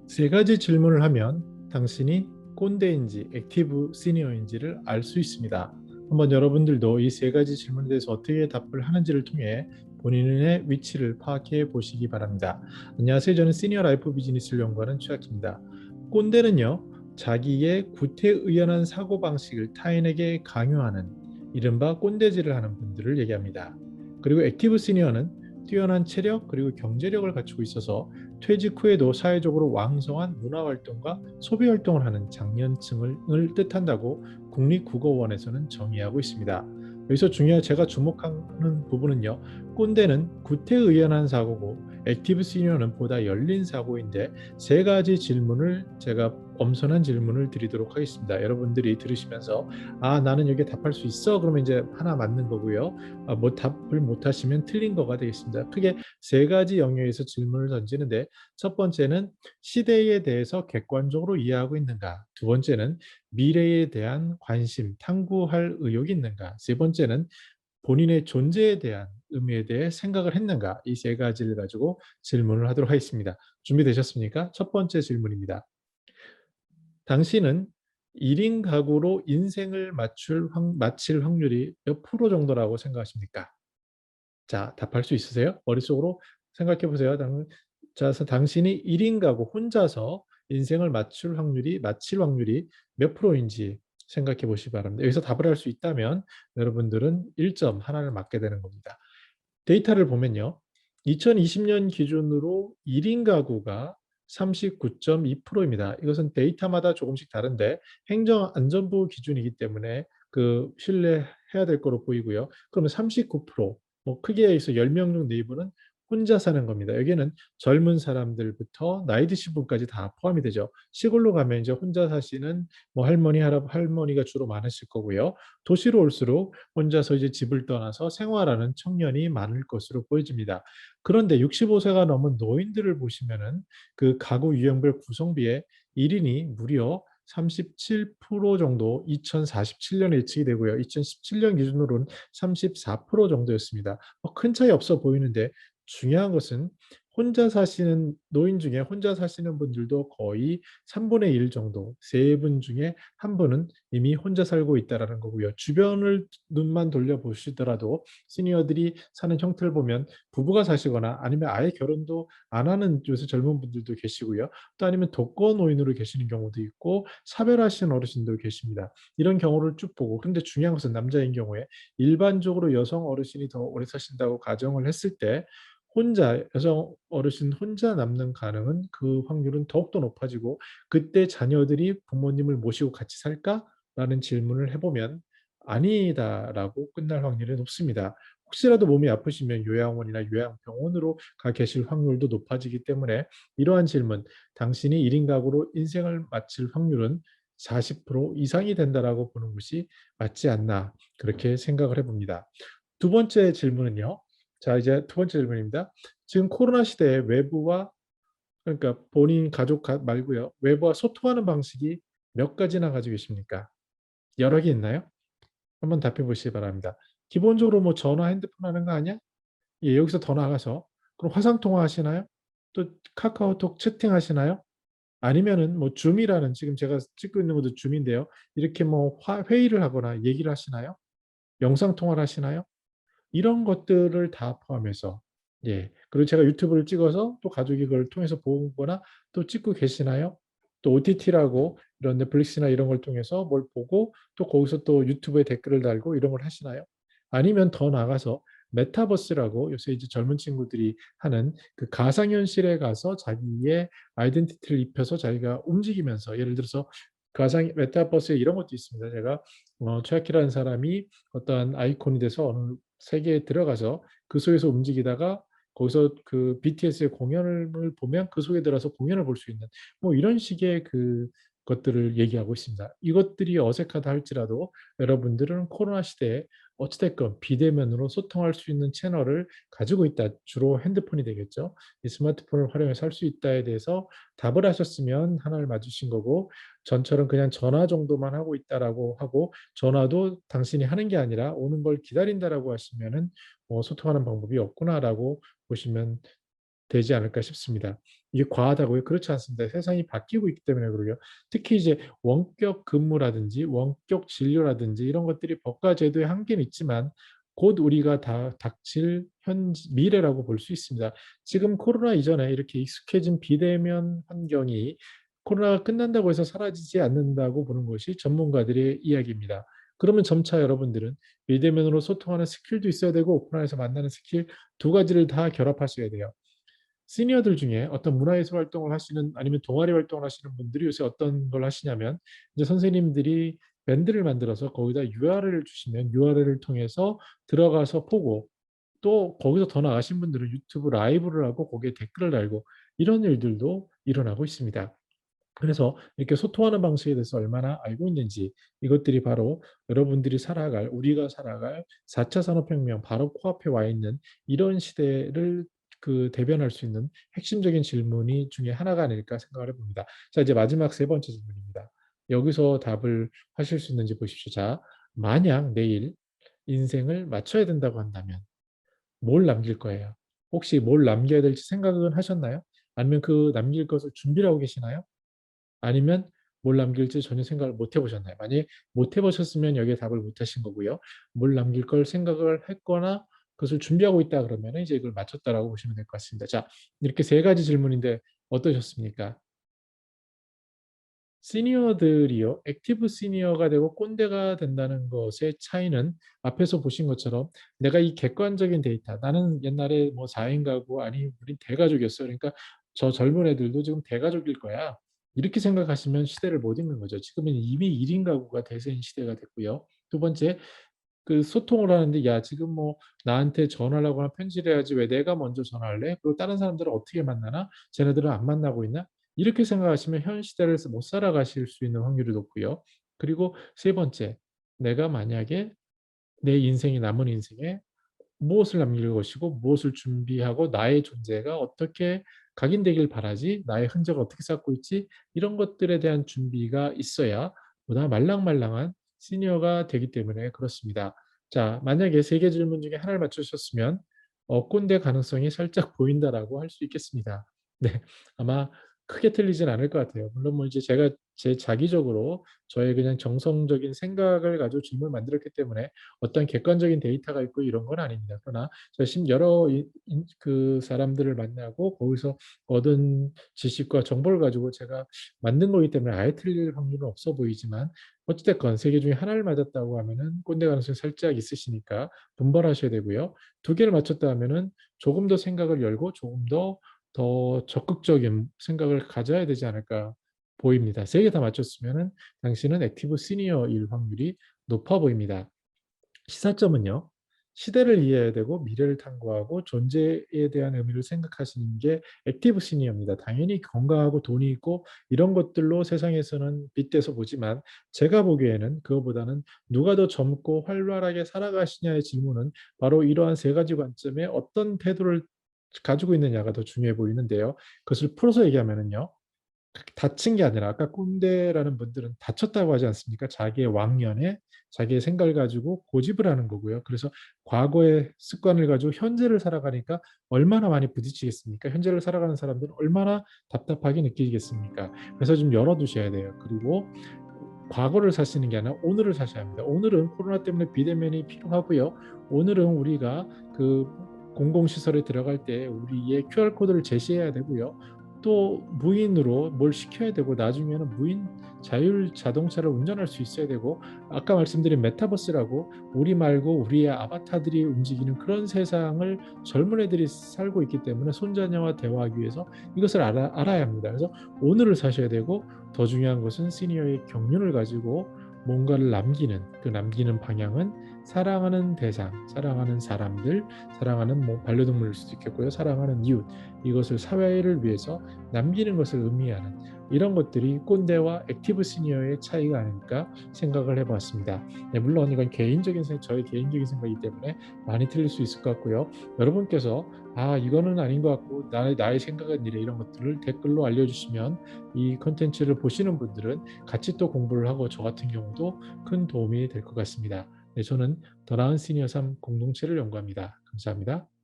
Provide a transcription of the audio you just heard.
세 가지 질문을 하면 당신이 꼰대인지 액티브 시니어인지를 알 수 있습니다. 한번 여러분들도 이 세 가지 질문에 대해서 어떻게 답을 하는지를 통해 본인의 위치를 파악해 보시기 바랍니다. 안녕하세요. 저는 시니어 라이프 비즈니스를 연구하는 최학입니다. 꼰대는요, 자기의 구태의연한 사고방식을 타인에게 강요하는 이른바 꼰대질을 하는 분들을 얘기합니다. 그리고 액티브 시니어는 뛰어난 체력 그리고 경제력을 갖추고 있어서 퇴직 후에도 사회적으로 왕성한 문화활동과 소비활동을 하는 장년층을 뜻한다고 국립국어원에서는 정의하고 있습니다. 여기서 중요한 제가 주목하는 부분은요. 꼰대는 구태의연한 사고고 액티브 시니어는 보다 열린 사고인데 세 가지 질문을 제가 엄선한 질문을 드리도록 하겠습니다. 여러분들이 들으시면서 나는 여기에 답할 수 있어? 그러면 이제 하나 맞는 거고요. 뭐 답을 못하시면 틀린 거가 되겠습니다. 크게 세 가지 영역에서 질문을 던지는데 첫 번째는 시대에 대해서 객관적으로 이해하고 있는가? 두 번째는 미래에 대한 관심, 탐구할 의욕이 있는가? 세 번째는 본인의 존재에 대한 의미에 대해 생각을 했는가? 이 세 가지를 가지고 질문을 하도록 하겠습니다. 준비되셨습니까? 첫 번째 질문입니다. 당신은 1인 가구로 인생을 마칠 확률이 몇 프로 정도라고 생각하십니까? 자, 답할 수 있으세요? 머릿속으로 생각해 보세요. 자, 당신이 1인 가구 혼자서 인생을 마칠 확률이 몇 프로인지 생각해 보시기 바랍니다. 여기서 답을 할 수 있다면 여러분들은 1점 하나를 맞게 되는 겁니다. 데이터를 보면요. 2020년 기준으로 1인 가구가 39.2%입니다. 이것은 데이터마다 조금씩 다른데 행정안전부 기준이기 때문에 신뢰해야 될 거로 보이고요. 그러면 39%, 뭐 크게 해서 10명 중 4분은 혼자 사는 겁니다. 여기에는 젊은 사람들부터 나이 드신 분까지 다 포함이 되죠. 시골로 가면 이제 혼자 사시는 뭐 할머니가 주로 많으실 거고요. 도시로 올수록 혼자서 이제 집을 떠나서 생활하는 청년이 많을 것으로 보여집니다. 그런데 65세가 넘은 노인들을 보시면은 그 가구 유형별 구성비에 1인이 무려 37% 정도 2047년에 예측이 되고요. 2017년 기준으로는 34% 정도였습니다. 큰 차이 없어 보이는데 중요한 것은 노인 중에 혼자 사시는 분들도 거의 3분의 1 정도, 세 분 중에 한 분은 이미 혼자 살고 있다라는 거고요. 주변을 눈만 돌려보시더라도 시니어들이 사는 형태를 보면 부부가 사시거나 아니면 아예 결혼도 안 하는 요새 젊은 분들도 계시고요. 또 아니면 독거노인으로 계시는 경우도 있고 사별하시는 어르신도 계십니다. 이런 경우를 쭉 보고 그런데 중요한 것은 남자인 경우에 일반적으로 여성 어르신이 더 오래 사신다고 가정을 했을 때 여성 어르신 혼자 남는 가능은 그 확률은 더욱더 높아지고 그때 자녀들이 부모님을 모시고 같이 살까라는 질문을 해보면 아니다라고 끝날 확률이 높습니다. 혹시라도 몸이 아프시면 요양원이나 요양병원으로 가 계실 확률도 높아지기 때문에 이러한 질문, 당신이 1인 가구로 인생을 마칠 확률은 40% 이상이 된다라고 보는 것이 맞지 않나 그렇게 생각을 해봅니다. 두 번째 질문은요. 자, 이제 두 번째 질문입니다. 지금 코로나 시대에 그러니까 본인 가족 말고요. 외부와 소통하는 방식이 몇 가지나 가지고 계십니까? 여러 개 있나요? 한번 답해 보시기 바랍니다. 기본적으로 뭐 전화, 핸드폰 하는 거 아니야? 예, 여기서 더 나가서 그럼 화상 통화 하시나요? 또 카카오톡 채팅 하시나요? 아니면은 뭐 줌이라는 지금 제가 찍고 있는 것도 줌인데요. 이렇게 뭐 회의를 하거나 얘기를 하시나요? 영상 통화를 하시나요? 이런 것들을 다 포함해서 예. 그리고 제가 유튜브를 찍어서 또 가족이 그걸 통해서 보거나 또 찍고 계시나요? 또 OTT라고 이런 넷플릭스나 이런 걸 통해서 뭘 보고 또 거기서 또 유튜브에 댓글을 달고 이런 걸 하시나요? 아니면 더 나가서 메타버스라고 요새 이제 젊은 친구들이 하는 그 가상현실에 가서 자기의 아이덴티티를 입혀서 자기가 움직이면서 예를 들어서 가상 메타버스에 이런 것도 있습니다. 제가 최악이라는 사람이 어떠한 아이콘이 돼서 어느 세계에 들어가서 그 속에서 움직이다가 거기서 그 BTS의 공연을 보면 그 속에 들어가서 공연을 볼 수 있는 뭐 이런 식의 것들을 얘기하고 있습니다. 이것들이 어색하다 할지라도 여러분들은 코로나 시대에 어찌됐건 비대면으로 소통할 수 있는 채널을 가지고 있다. 주로 핸드폰이 되겠죠. 이 스마트폰을 활용해서 할 수 있다에 대해서 답을 하셨으면 하나를 맞으신 거고 전처럼 그냥 전화 정도만 하고 있다라고 하고 전화도 당신이 하는 게 아니라 오는 걸 기다린다라고 하시면은 소통하는 방법이 없구나라고 보시면 되지 않을까 싶습니다. 이게 과하다고요? 그렇지 않습니다. 세상이 바뀌고 있기 때문에 그러고요. 특히 이제 원격 근무라든지 원격 진료라든지 이런 것들이 법과 제도의 한계는 있지만 곧 우리가 다 닥칠 미래라고 볼 수 있습니다. 지금 코로나 이전에 이렇게 익숙해진 비대면 환경이 코로나가 끝난다고 해서 사라지지 않는다고 보는 것이 전문가들의 이야기입니다. 그러면 점차 여러분들은 비대면으로 소통하는 스킬도 있어야 되고 오프라인에서 만나는 스킬 두 가지를 다 결합하셔야 돼요. 시니어들 중에 어떤 문화예술 활동을 하시는 아니면 동아리 활동을 하시는 분들이 요새 어떤 걸 하시냐면 이제 선생님들이 밴드를 만들어서 거기다 URL을 주시면 URL을 통해서 들어가서 보고 또 거기서 더 나아가신 분들은 유튜브 라이브를 하고 거기에 댓글을 달고 이런 일들도 일어나고 있습니다. 그래서 이렇게 소통하는 방식에 대해서 얼마나 알고 있는지 이것들이 바로 여러분들이 살아갈 우리가 살아갈 4차 산업혁명 바로 코앞에 와 있는 이런 시대를 대변할 수 있는 핵심적인 질문이 중에 하나가 아닐까 생각을 해봅니다. 자, 이제 마지막 세 번째 질문입니다. 여기서 답을 하실 수 있는지 보십시오. 자, 만약 내일 인생을 맞춰야 된다고 한다면 뭘 남길 거예요? 혹시 뭘 남겨야 될지 생각은 하셨나요? 아니면 그 남길 것을 준비를 하고 계시나요? 아니면 뭘 남길지 전혀 생각을 못 해보셨나요? 만약에 못 해보셨으면 여기에 답을 못 하신 거고요. 뭘 남길 걸 생각을 했거나 그것을 준비하고 있다 그러면 이제 이걸 맞췄다라고 보시면 될 것 같습니다. 자, 이렇게 세 가지 질문인데 어떠셨습니까? 시니어들이요. 액티브 시니어가 되고 꼰대가 된다는 것의 차이는 앞에서 보신 것처럼 내가 이 객관적인 데이터 나는 옛날에 뭐 4인 가구 아니 우린 대가족이었어. 그러니까 저 젊은 애들도 지금 대가족일 거야. 이렇게 생각하시면 시대를 못 읽는 거죠. 지금은 이미 1인 가구가 대세인 시대가 됐고요. 두 번째, 소통을 하는데 야 지금 뭐 나한테 전화를 하거나 편지를 해야지 왜 내가 먼저 전화할래? 그리고 다른 사람들은 어떻게 만나나? 쟤네들은 안 만나고 있나? 이렇게 생각하시면 현 시대를 못 살아가실 수 있는 확률이 높고요. 그리고 세 번째, 내가 만약에 내 인생이 남은 인생에 무엇을 남길 것이고 무엇을 준비하고 나의 존재가 어떻게 각인되길 바라지, 나의 흔적을 어떻게 쌓고 있지, 이런 것들에 대한 준비가 있어야 보다 말랑말랑한 시니어가 되기 때문에 그렇습니다. 자, 만약에 세 개 질문 중에 하나를 맞추셨으면 꼰대 가능성이 살짝 보인다라고 할 수 있겠습니다. 네, 아마 크게 틀리진 않을 것 같아요. 물론 뭐 이제 제가 제 자기적으로 저의 그냥 정성적인 생각을 가지고 질문을 만들었기 때문에 어떤 객관적인 데이터가 있고 이런 건 아닙니다. 그러나 여러 사람들을 만나고 거기서 얻은 지식과 정보를 가지고 제가 만든 거기 때문에 아예 틀릴 확률은 없어 보이지만 어찌됐건 세 개 중에 하나를 맞았다고 하면은 꼰대 가능성이 살짝 있으시니까 분발하셔야 되고요. 두 개를 맞췄다 하면은 조금 더 생각을 열고 조금 더 적극적인 생각을 가져야 되지 않을까 보입니다. 세 개 다 맞췄으면은 당신은 액티브 시니어일 확률이 높아 보입니다. 시사점은요. 시대를 이해해야 되고 미래를 탐구하고 존재에 대한 의미를 생각하시는 게 액티브 시니어입니다. 당연히 건강하고 돈이 있고 이런 것들로 세상에서는 빗대서 보지만 제가 보기에는 그거보다는 누가 더 젊고 활발하게 살아가시냐의 질문은 바로 이러한 세 가지 관점에 어떤 태도를 가지고 있느냐가 더 중요해 보이는데요. 그것을 풀어서 얘기하면은요. 다친 게 아니라 아까 꼰대라는 분들은 다쳤다고 하지 않습니까? 자기의 왕년에 자기의 생각을 가지고 고집을 하는 거고요. 그래서 과거의 습관을 가지고 현재를 살아가니까 얼마나 많이 부딪히겠습니까? 현재를 살아가는 사람들은 얼마나 답답하게 느끼겠습니까? 그래서 좀 열어두셔야 돼요. 그리고 과거를 사시는 게 아니라 오늘을 사셔야 합니다. 오늘은 코로나 때문에 비대면이 필요하고요. 오늘은 우리가 공공시설에 들어갈 때 우리의 QR코드를 제시해야 되고요. 또 무인으로 뭘 시켜야 되고 나중에는 무인 자율 자동차를 운전할 수 있어야 되고 아까 말씀드린 메타버스라고 우리 말고 우리의 아바타들이 움직이는 그런 세상을 젊은 애들이 살고 있기 때문에 손자녀와 대화하기 위해서 이것을 알아야 합니다. 그래서 오늘을 사셔야 되고 더 중요한 것은 시니어의 경륜을 가지고 뭔가를 남기는 그 남기는 방향은 사랑하는 대상, 사랑하는 사람들, 사랑하는 뭐 반려동물일 수도 있겠고요. 사랑하는 이웃 이것을 사회를 위해서 남기는 것을 의미하는 이런 것들이 꼰대와 액티브 시니어의 차이가 아닐까 생각을 해봤습니다. 네, 물론 이건 저의 개인적인 생각이기 때문에 많이 틀릴 수 있을 것 같고요. 여러분께서 이거는 아닌 것 같고 나의 생각은 이래 이런 것들을 댓글로 알려주시면 이 컨텐츠를 보시는 분들은 같이 또 공부를 하고 저 같은 경우도 큰 도움이 될 것 같습니다. 네, 저는 더 나은 시니어 삶 공동체를 연구합니다. 감사합니다.